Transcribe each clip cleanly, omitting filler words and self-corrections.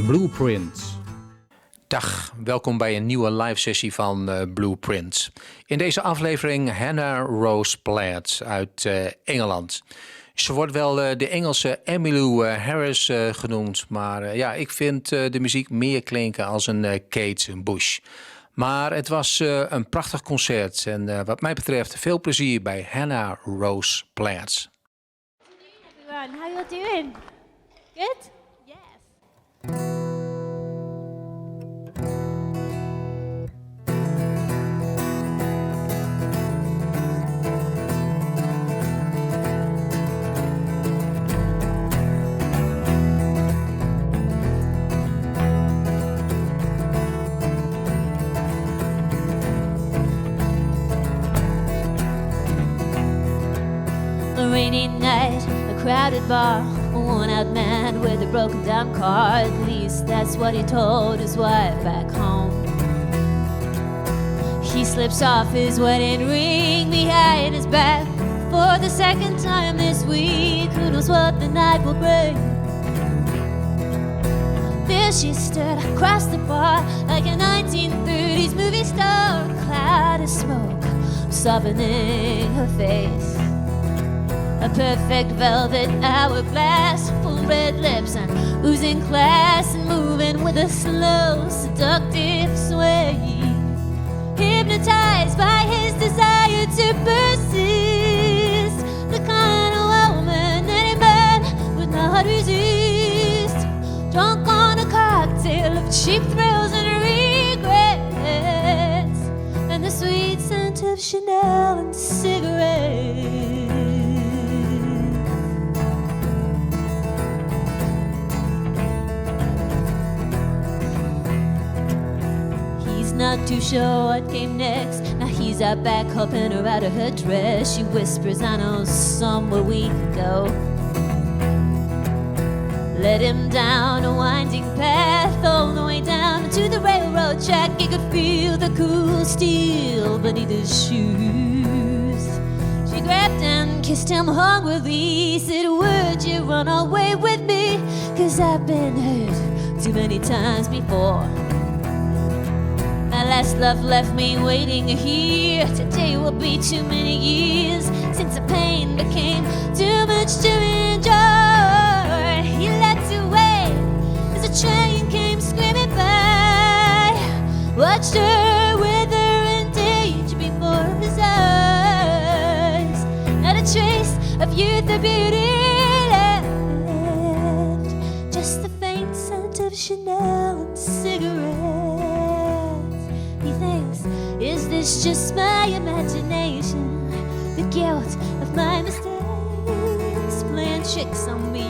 Blueprint. Dag, welkom bij een nieuwe live sessie van Blueprint. In deze aflevering Hannah Rose Platt uit Engeland. Ze wordt wel de Engelse Emmylou Harris genoemd, maar ik vind de muziek meer klinken als een Kate Bush. Maar het was een prachtig concert en wat mij betreft veel plezier bij Hannah Rose Platt. Everyone, how you doing? Good? Yes. A rainy night, a crowded bar, a worn-out man with a broken-down car. At least that's what he told his wife back home. He slips off his wedding ring behind his back for the second time this week. Who knows what the night will bring? There she stood across the bar like a 1930s movie star, a cloud of smoke softening her face. A perfect velvet hourglass, full red lips and oozing class, and moving with a slow, seductive sway. Hypnotized by his desire to persist, the kind of woman any man would not resist. Drunk on a cocktail of cheap thrills and regrets, and the sweet scent of Chanel and cigarettes. Not too sure what came next. Now he's out back helping her out of her dress. She whispers, I know somewhere we could go. Led him down a winding path all the way down to the railroad track. He could feel the cool steel beneath his shoes. She grabbed and kissed him hungrily, said, would you run away with me? 'Cause I've been hurt too many times before. My last love left me waiting here. Today will be too many years since the pain became too much to endure. He leapt away as a train came screaming by. Watched her wither and age before his eyes. Not a trace of youth or beauty left, just the faint scent of Chanel and cigarettes. He thinks, is this just my imagination? The guilt of my mistakes playing tricks on me?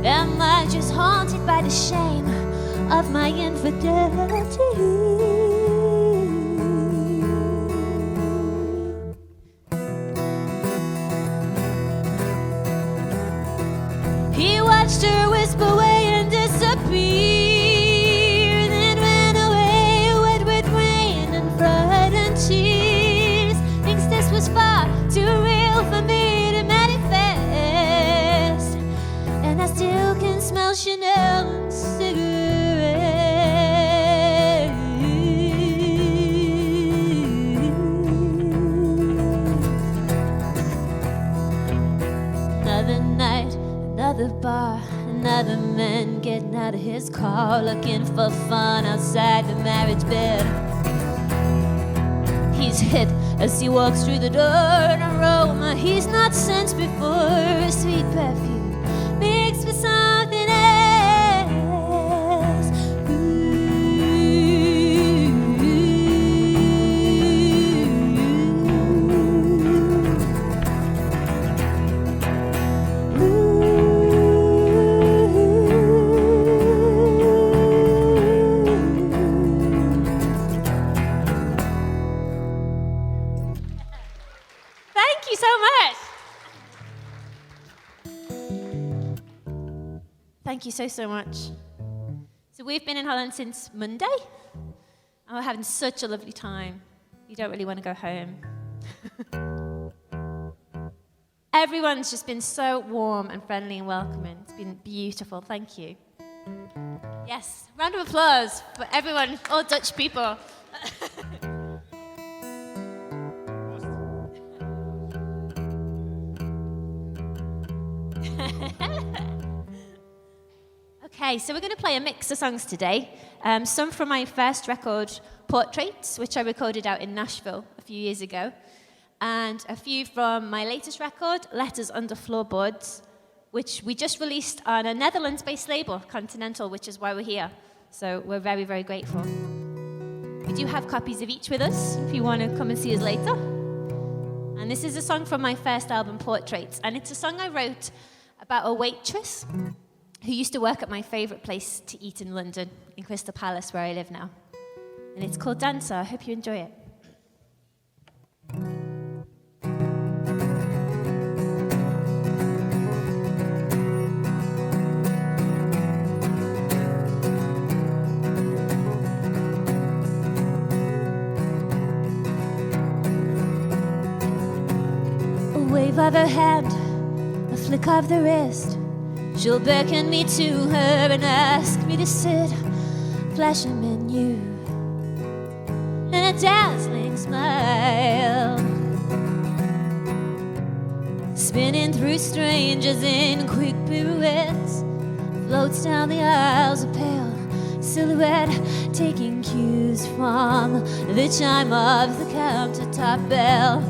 Am I just haunted by the shame of my infidelity? He watched her whisper away and disappear. Far too real for me to manifest, and I still can smell Chanel and cigarettes. Another night, another bar, another man getting out of his car, looking for fun outside the marriage bed. He's hit as he walks through the door, an aroma he's not sensed before. A sweet perfume mixed with something else. Thank you so much. Thank you so much. So we've been in Holland since Monday, and we're having such a lovely time. You don't really want to go home. Everyone's just been so warm and friendly and welcoming. It's been beautiful. Thank you. Yes, round of applause for everyone, all Dutch people. Okay, so we're going to play a mix of songs today. Some from my first record, Portraits, which I recorded out in Nashville a few years ago. And a few from my latest record, Letters Under Floorboards, which we just released on a Netherlands-based label, Continental, which is why we're here. So we're very, very grateful. We do have copies of each with us, if you want to come and see us later. And this is a song from my first album, Portraits. And it's a song I wrote about a waitress who used to work at my favourite place to eat in London, in Crystal Palace, where I live now. And it's called Dancer. I hope you enjoy it. A wave of her hand, a flick of the wrist. She'll beckon me to her and ask me to sit, flash a menu and a dazzling smile, spinning through strangers in quick pirouettes, floats down the aisles, a pale silhouette, taking cues from the chime of the countertop bell.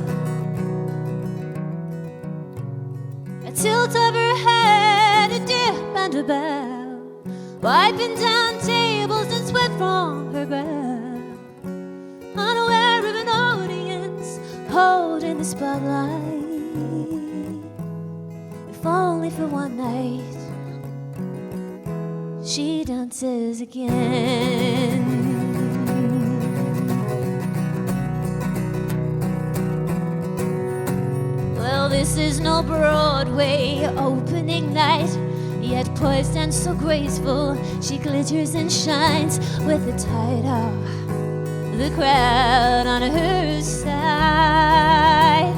A tilt of her head, a dip and a bow, wiping down tables and sweat from her brow, unaware of an audience, holding the spotlight. If only for one night, she dances again. Well, this is no Broadway opening night, yet poised and so graceful, she glitters and shines with the tide of the crowd on her side.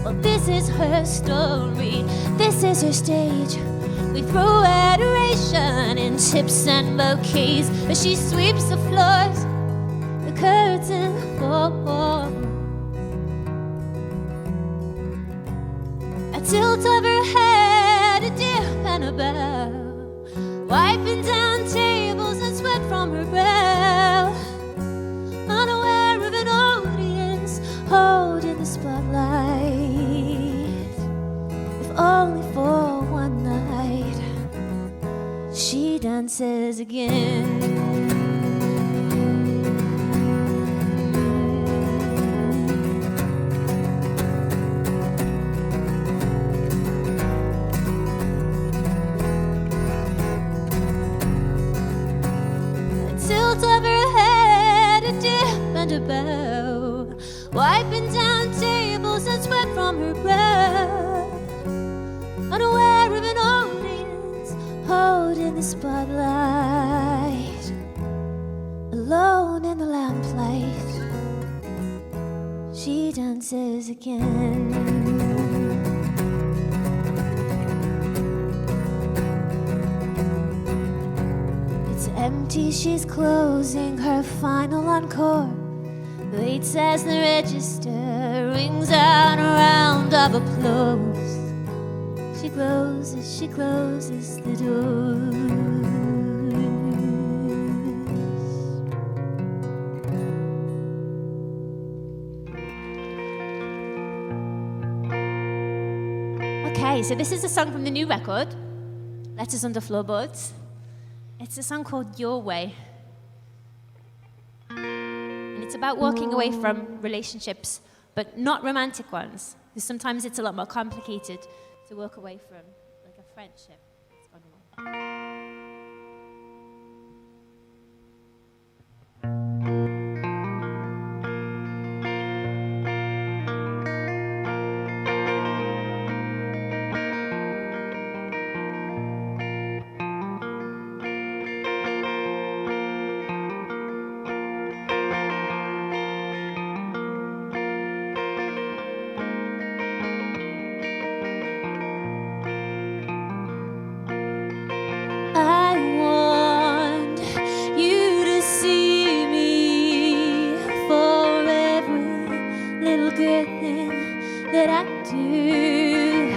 Well, this is her story, this is her stage. We throw adoration in tips and bouquets as she sweeps the floors, the curtain falls. A tilt of her head, a dip and a bow, wiping down tables and sweat from her brow, unaware of an audience, holding the spotlight. If only for one night, she dances again. Of her head, a dip and a bow, wiping down tables and sweat from her brow, unaware of an audience, holding the spotlight, alone in the lamplight, she dances again. Empty, she's closing her final encore, waits as the register rings out a round of applause. She closes the doors. Okay, so this is a song from the new record, Letters Under Floorboards. It's a song called Your Way. And it's about walking away from relationships, but not romantic ones. Because sometimes it's a lot more complicated to walk away from, like a friendship that's gone wrong. good thing that I do.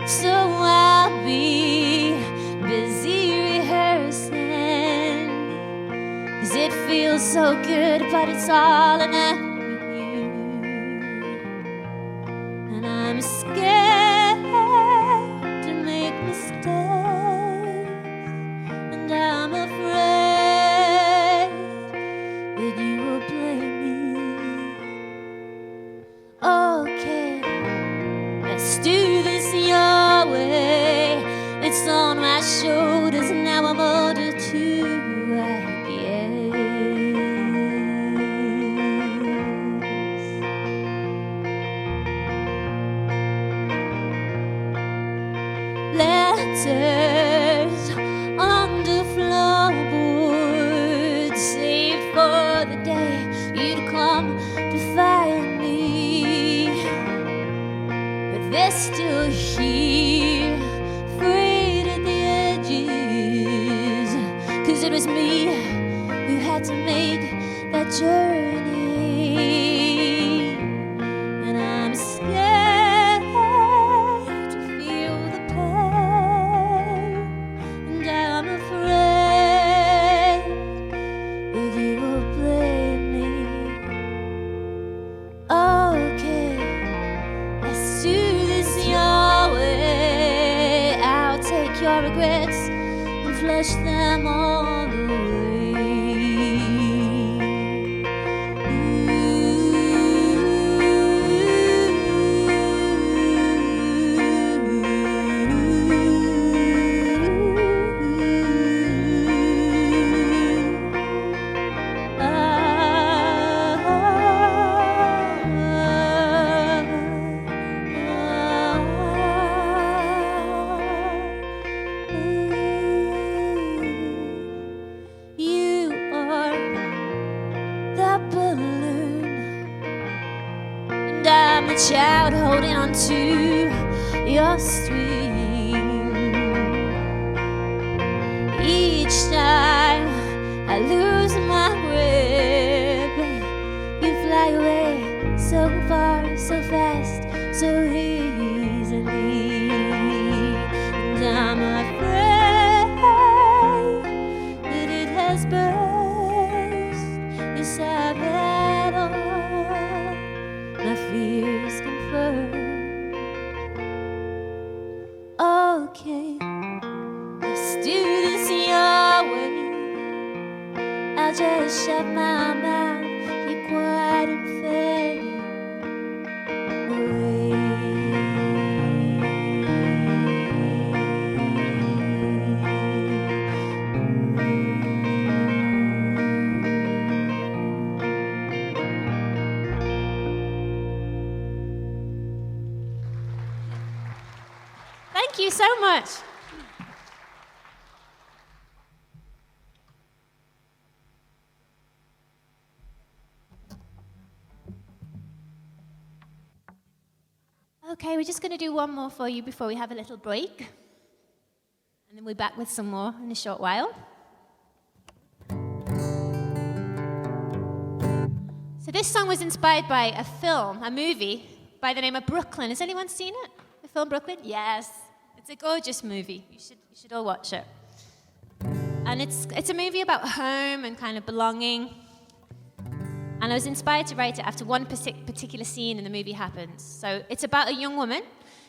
So I'll be busy rehearsing, 'cause it feels so good, but it's all enough with you. And I'm scared to make mistakes, and I'm afraid that you will blame me. Okay, let's do this your way. It's on my shoulders, and now I'm older too, I guess. Letters on the floorboard, saved for the day you'd come to find me. But they're still here, frayed at the edges, 'cause it was me who had to make that journey. And I'm scared to feel the pain, and I'm afraid that you will blame me. Okay, let's do this your way. I'll take your regrets and flush them all away. You are the balloon, and I'm the child holding on to your string. Each time I lose my grip, you fly away so far, so fast, so easily. And I'm afraid that it has burst. Yes, I've had all my fears confirmed. Okay, let's do this your way. I'll just shut my mouth, keep quiet and fade away. Thank you so much. Okay, we're just going to do one more for you before we have a little break. And then we're back with some more in a short while. So this song was inspired by a film, a movie, by the name of Brooklyn. Has anyone seen it? The film Brooklyn? Yes. It's a gorgeous movie. You should all watch it. And it's a movie about home and kind of belonging. And I was inspired to write it after one particular scene in the movie happens. So it's about a young woman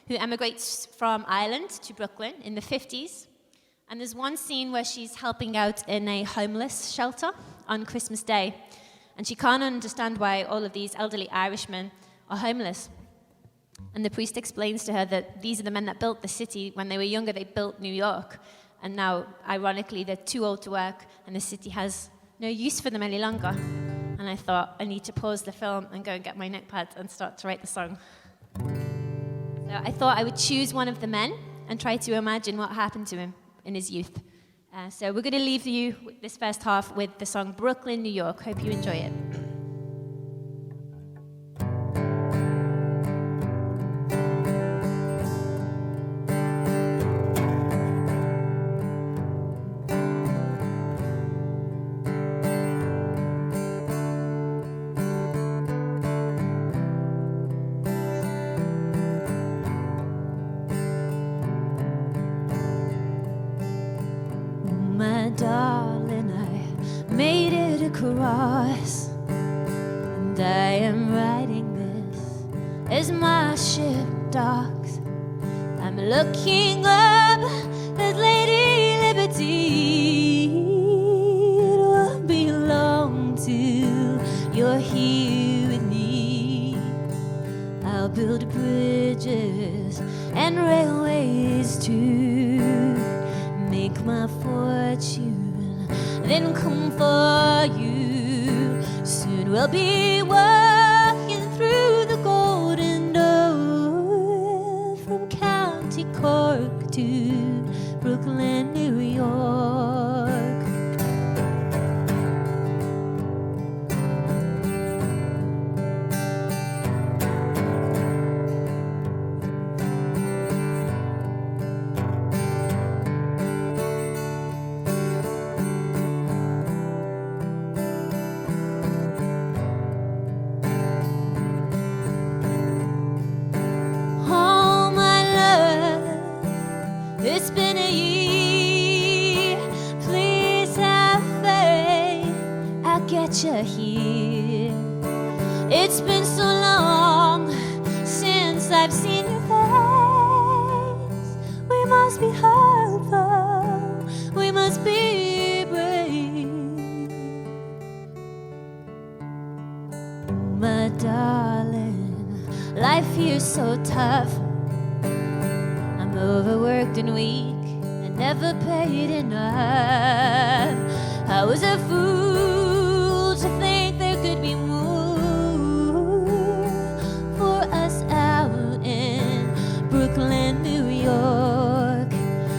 who emigrates from Ireland to Brooklyn in the 50s. And there's one scene where she's helping out in a homeless shelter on Christmas Day. And she can't understand why all of these elderly Irishmen are homeless. And the priest explains to her that these are the men that built the city. When they were younger, they built New York. And now, ironically, they're too old to work, and the city has no use for them any longer. And I thought, I need to pause the film and go and get my notepad and start to write the song. So I thought I would choose one of the men and try to imagine what happened to him in his youth. So we're going to leave you this first half with the song Brooklyn, New York. Hope you enjoy it. across, and I am writing this as my ship docks. I'm looking up at Lady Liberty. It won't be long till you're here with me. I'll build bridges and railways to make my fortune, then come for you. Soon we'll be walking through the golden door from County Cork to Brooklyn, New York. It's been a year, please have faith, I'll get you here. It's been so long since I've seen your face. We must be hopeful, we must be brave. My darling, life here's so tough. Overworked and weak and never paid enough. I was a fool to think there could be more for us out in Brooklyn, New York.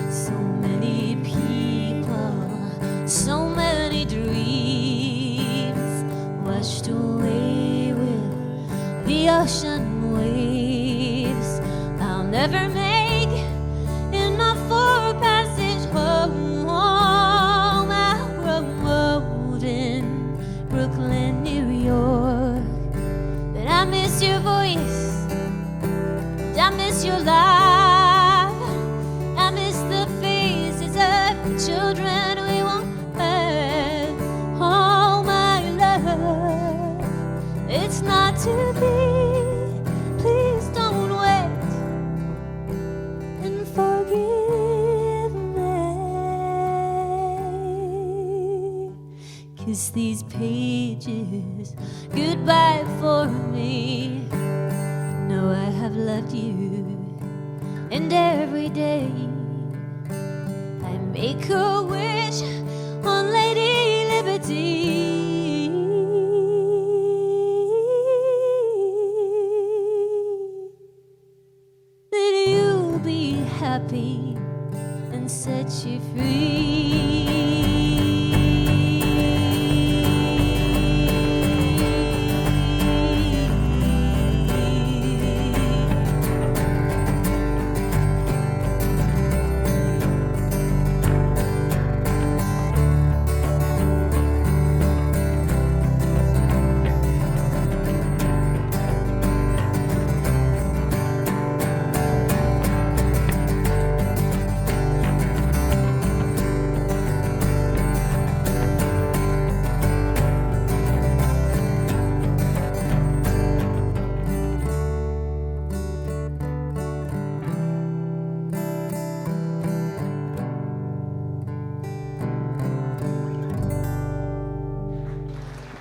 So many people, so many dreams washed away with the ocean waves. I'll never make for passage home, out road in Brooklyn, New York. But I miss your voice, I miss your laugh, I miss the faces of the children we won't have. Oh my love, it's not to be. Please don't wait and forgive. Kiss these pages goodbye for me. Know I have loved you, and every day I make a wish on Lady Liberty. That you'll be happy and set you free.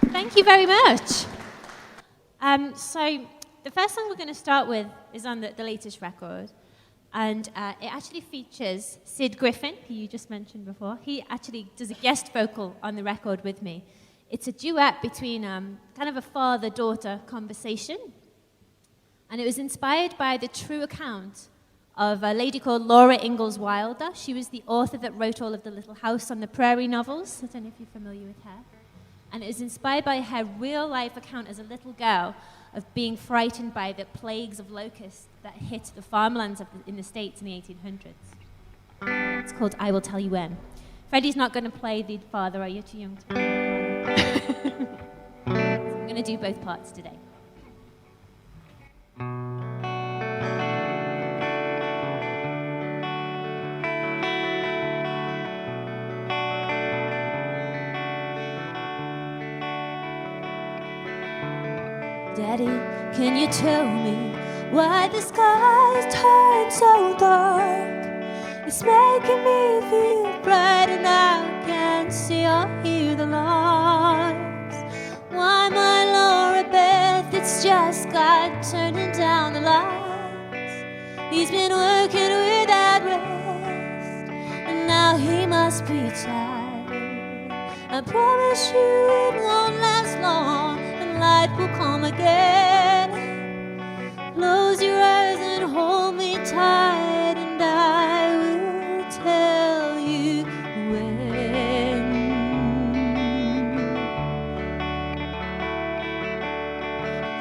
Thank you very much. So the first song we're going to start with is on the latest record, and it actually features Sid Griffin, who you just mentioned before. He actually does a guest vocal on the record with me. It's a duet between kind of a father-daughter conversation, and it was inspired by the true account of a lady called Laura Ingalls Wilder. She was the author that wrote all of the Little House on the Prairie novels. I don't know if you're familiar with her. And it was inspired by her real-life account as a little girl of being frightened by the plagues of locusts that hit the farmlands in the States in the 1800s. It's called I Will Tell You When. Freddie's not going to play the father, are you? Too young to play the father? So I'm going to do both parts today. Daddy, can you tell me why the skies turn so dark? It's making me feel bright and I can see or hear the lights. Why, my Laura Beth, it's just God turning down the lights. He's been working without rest, and now he must be tired. I promise you it won't last long, and light will come again. Close your eyes and hold me tight, and I will tell you when.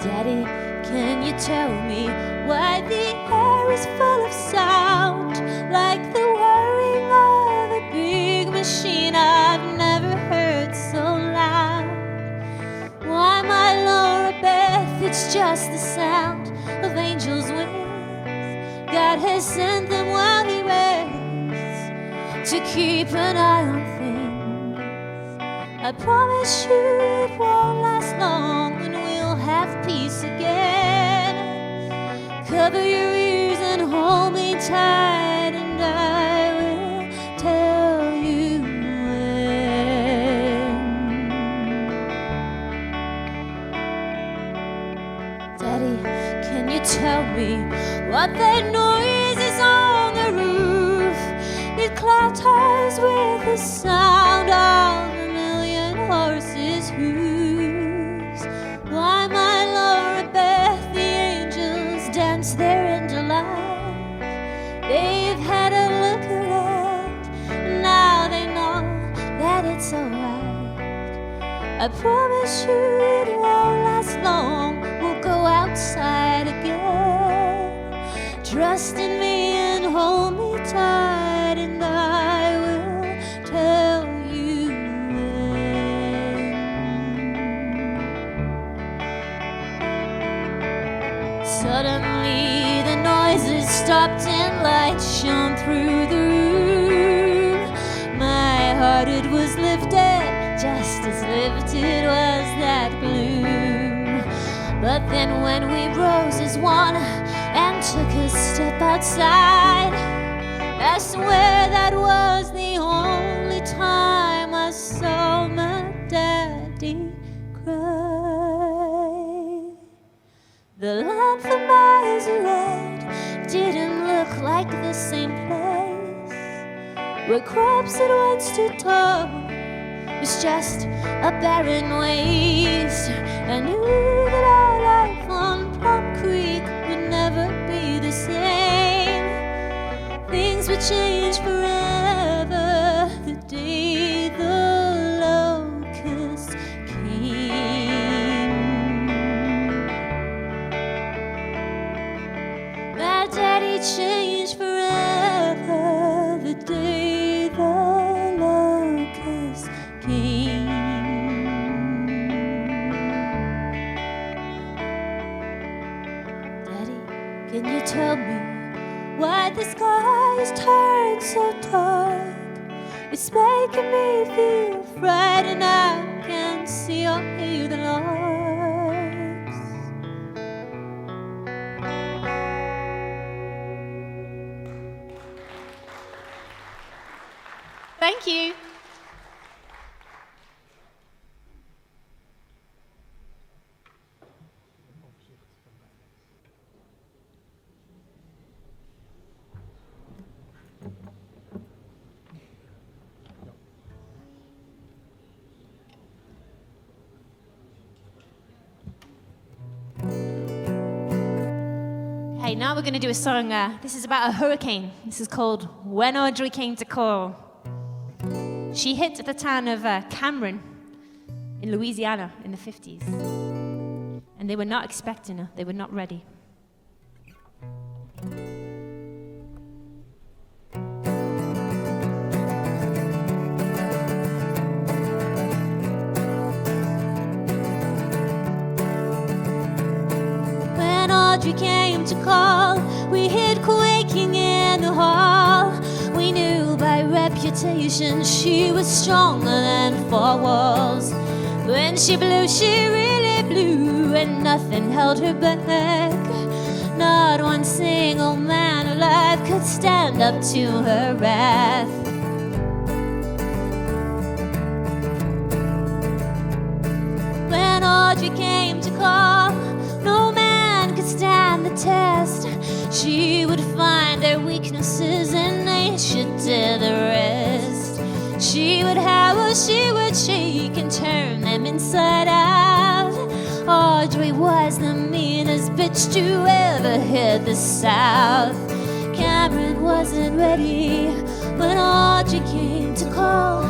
Daddy, can you tell me why the air is full of sound, like the whirring of a big machine I've never heard so loud? Why, my Laura Beth, it's just the sound of angels' wings. God has sent them while he waits to keep an eye on things. I promise you it won't last long, and we'll have peace again. Cover your ears and hold me tight, and I will tell you when. Daddy, can you tell me what that noise is on the roof? It clatters with the sound of a million horses' hooves. Why, my Laura Beth, the angels dance their into life. They've had a look around, and now they know that it's alright. I promise you it won't last long, we'll go outside again. Trust in me and hold me tight, and I will tell you when. Suddenly the noises stopped and light shone through the room. My heart, it was lifted, just as lifted was that gloom. But then when we rose as one and took a step outside, I swear that was the only time I saw my daddy cry. The land for miles around didn't look like the same place. Where crops had once stood tall was just a barren waste. I knew that our life on Plum Creek would never be the same. Things would change forever the day the locust came. My daddy changed forever the day the locust came. Daddy, can you tell me why the skies turn so dark? It's making me feel fright, and I can't see or hear the larks. Thank you. Okay, now we're going to do a song. This is about a hurricane. This is called When Audrey Came to Call. She hit the town of Cameron in Louisiana in the 50s. And they were not expecting her. They were not ready. When Audrey came to call, we hid quaking in the hall. We knew by reputation she was stronger than four walls. When she blew, she really Audrey blue, and nothing held her back. Not one single man alive could stand up to her wrath. When Audrey came to call, no man could stand the test. She would find their weaknesses and they should do the rest. She would howl, she would shake and turn them inside out. Audrey was the meanest bitch to ever hit the South. Cameron wasn't ready when Audrey came to call.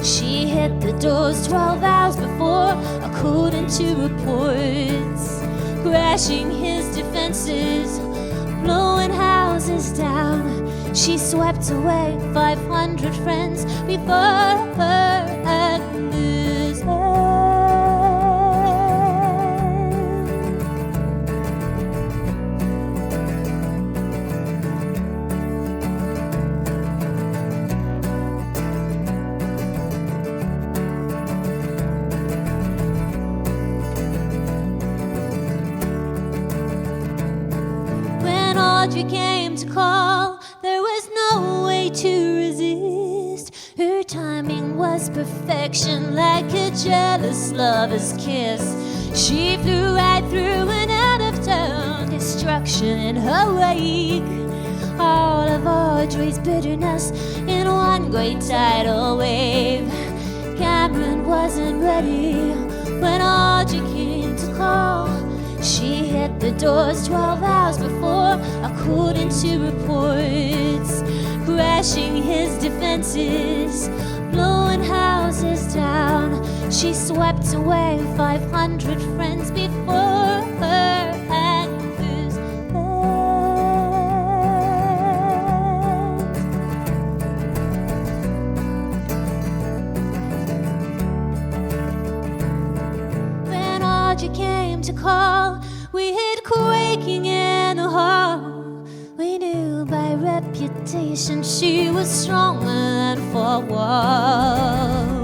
She hit the doors 12 hours before, according to reports, crashing his defenses, blowing houses down. She swept away 500 friends before her Agnes end. When Audrey came to call, there was no way to resist. Her timing was perfection, like a jealous lover's kiss. She flew right through and out of town, destruction in her wake. All of Audrey's bitterness in one great tidal wave. Cameron wasn't ready when Audrey came to call. She hit the doors 12 hours before, according to reports, crashing his defenses, blowing houses down. She swept away 500 friends before her Agnes end. When Audrey came to call, we hid quaking in the hall. We knew by reputation she was stronger than four walls.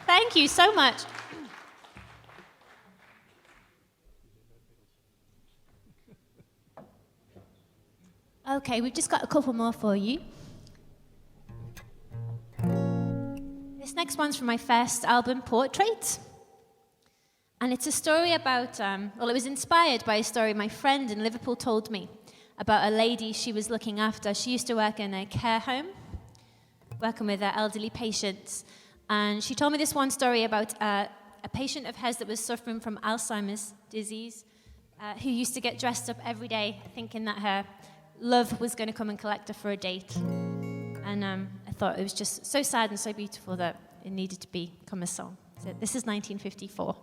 Thank you so much. Okay, we've just got a couple more for you. This next one's from my first album, Portrait. And it's a story about, it was inspired by a story my friend in Liverpool told me about a lady she was looking after. She used to work in a care home, working with elderly patients. And she told me this one story about a patient of hers that was suffering from Alzheimer's disease, who used to get dressed up every day thinking that her love was going to come and collect her for a date. And I thought it was just so sad and so beautiful that it needed to become a song. So this is 1954.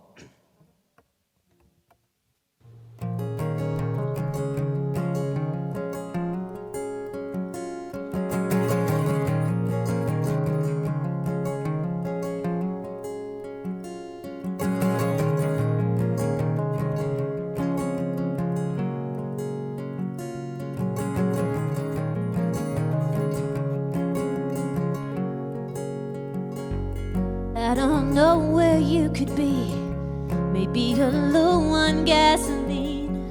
I don't know where you could be. Maybe you're low on gasoline.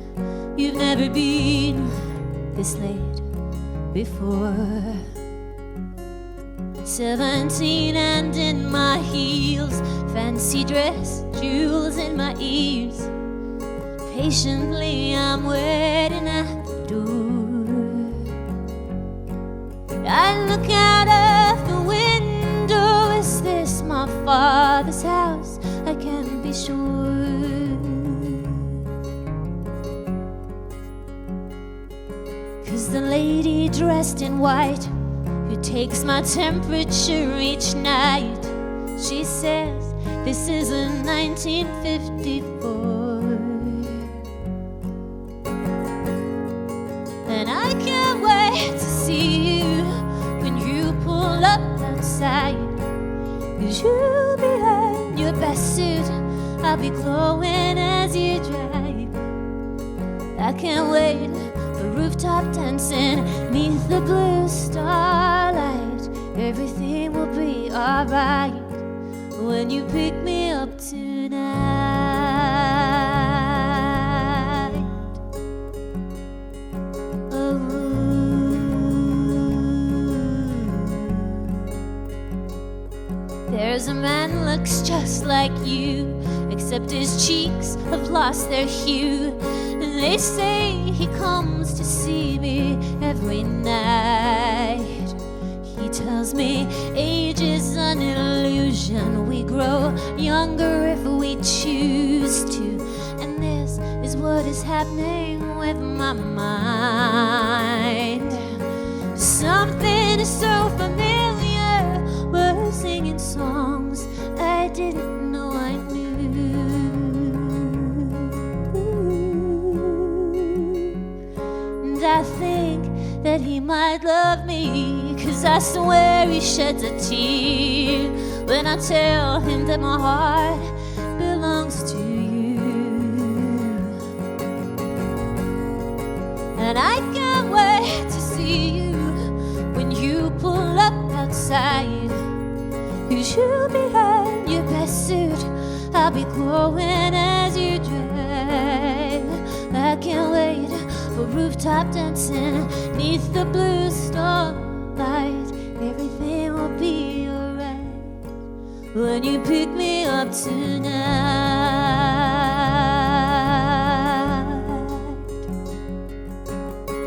You've never been this late before. 17 and in my heels, fancy dress, jewels in my ears. Patiently I'm waiting at the door. I look out of the window. Is this my father's house? I can't be sure. 'Cause the lady dressed in white, who takes my temperature each night, she says this is a 1954. And I can't wait to see you when you pull up outside. 'Cause you'll be in your best suit, I'll be glowing as you drive. I can't wait for rooftop dancing neath the blue starlight. Everything will be alright when you pick me up tonight. Oh. There's a man who looks just like you, except his cheeks have lost their hue. And they say he comes to see me every night. He tells me age is an illusion. We grow younger if we choose to. And this is what is happening with my mind. Something is so familiar. We're singing songs I didn't know I knew. And I think that he might love me, 'cause I swear he sheds a tear when I tell him that my heart belongs to you. And I can't wait to see you when you pull up outside, 'cause you'll be in your best suit, I'll be glowing as you drive. I can't wait for rooftop dancing neath the blue starlight. Everything will be alright when you pick me up tonight.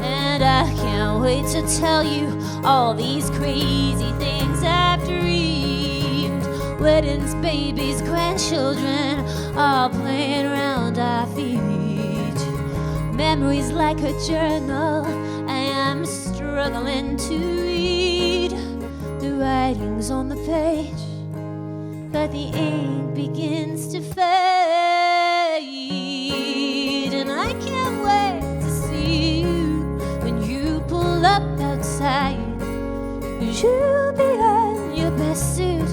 And I can't wait to tell you all these crazy things I've dreamed. Weddings, babies, grandchildren, all playing around our feet. Memories like a journal I am struggling to read. The writing's on the page, but the ink begins to fade. And I can't wait to see you when you pull up outside, 'cause you'll be in your best suit,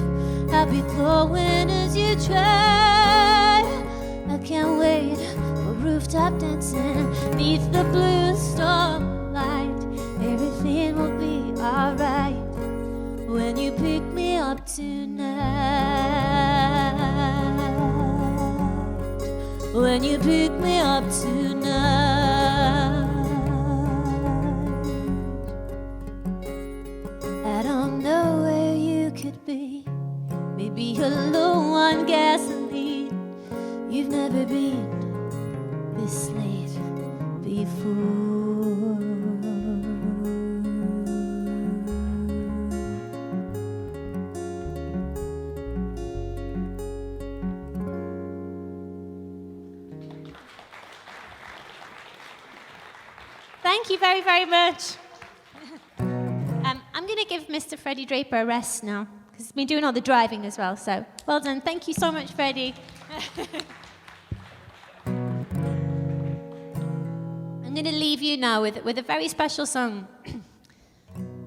I'll be glowing as you try. I can't wait for rooftop dancing neath the blue starlight. Everything will be alright when you pick me up tonight. When you pick me up tonight. I don't know where you could be. Maybe you're low on gasoline. You've never been this late before. Thank you very, very much. I'm going to give Mr. Freddie Draper a rest now, because he's been doing all the driving as well. So, well done. Thank you so much, Freddie. I'm going to leave you now with a very special song.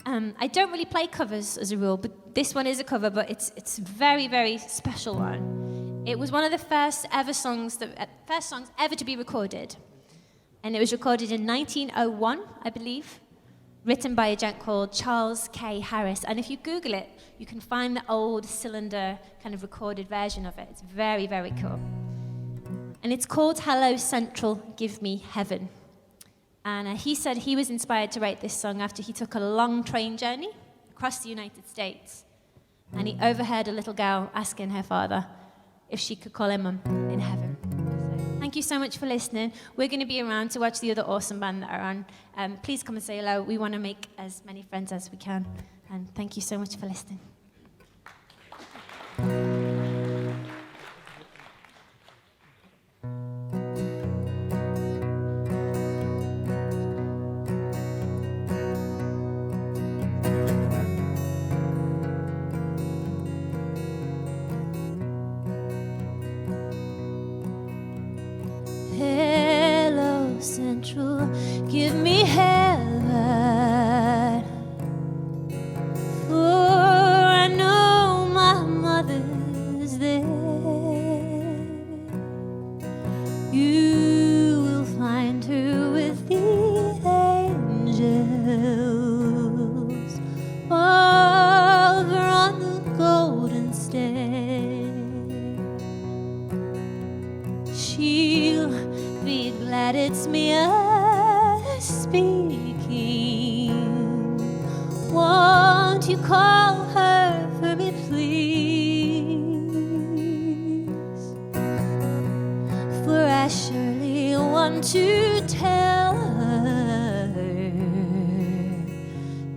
I don't really play covers as a rule, but this one is a cover, but it's a very, very special one. It was one of the first songs ever to be recorded. And it was recorded in 1901, I believe, written by a gent called Charles K. Harris. And if you Google it, you can find the old cylinder kind of recorded version of it. It's very, very cool. And it's called Hello Central, Give Me Heaven. And he said he was inspired to write this song after he took a long train journey across the United States. And he overheard a little girl asking her father if she could call him Mum in heaven. Thank you so much for listening. We're going to be around to watch the other awesome band that are on. Please come and say hello. We want to make as many friends as we can. And thank you so much for listening. Hello Central, give me heaven. For I know my mother me a speaking. Won't you call her for me, please? For I surely want to tell her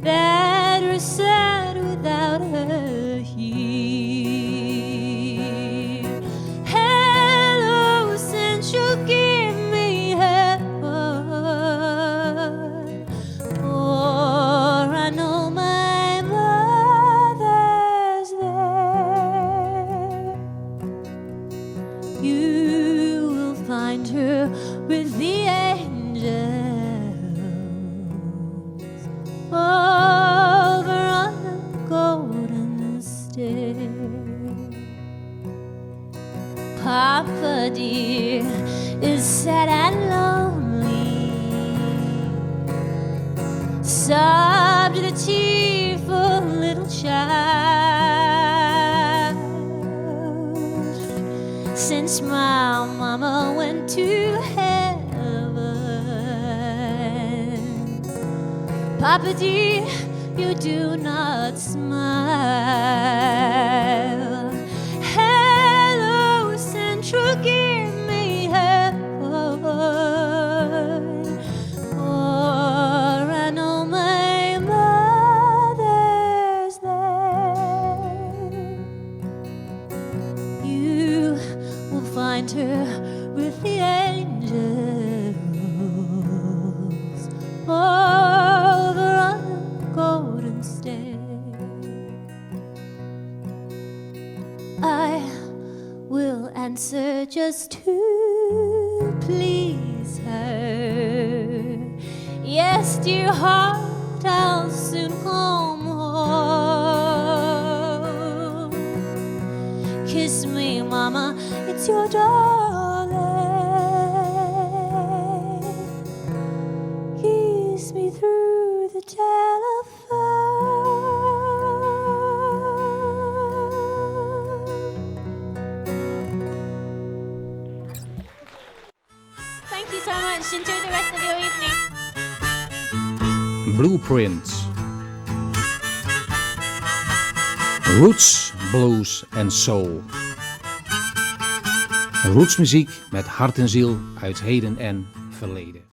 that we're sad without her here. Hello, since you give me heaven, for I know my mother's there. You will find her with the angels over on the golden stair. Papa dear is sad and lonely, sobbed the tearful little child. Since my mama went to heaven, Papa dear, you do not smile. Hello, Central, give me heaven, for I know my mother's there. You will find her with the angels over on the golden stair. I will answer just to please her. Yes, dear heart, I'll soon come home. Kiss me, mama, it's your darling. Kiss me through the telephone. Thank you so much. Enjoy the rest of your evening. Blueprints. Roots, blues en soul. Rootsmuziek met hart en ziel uit heden en verleden.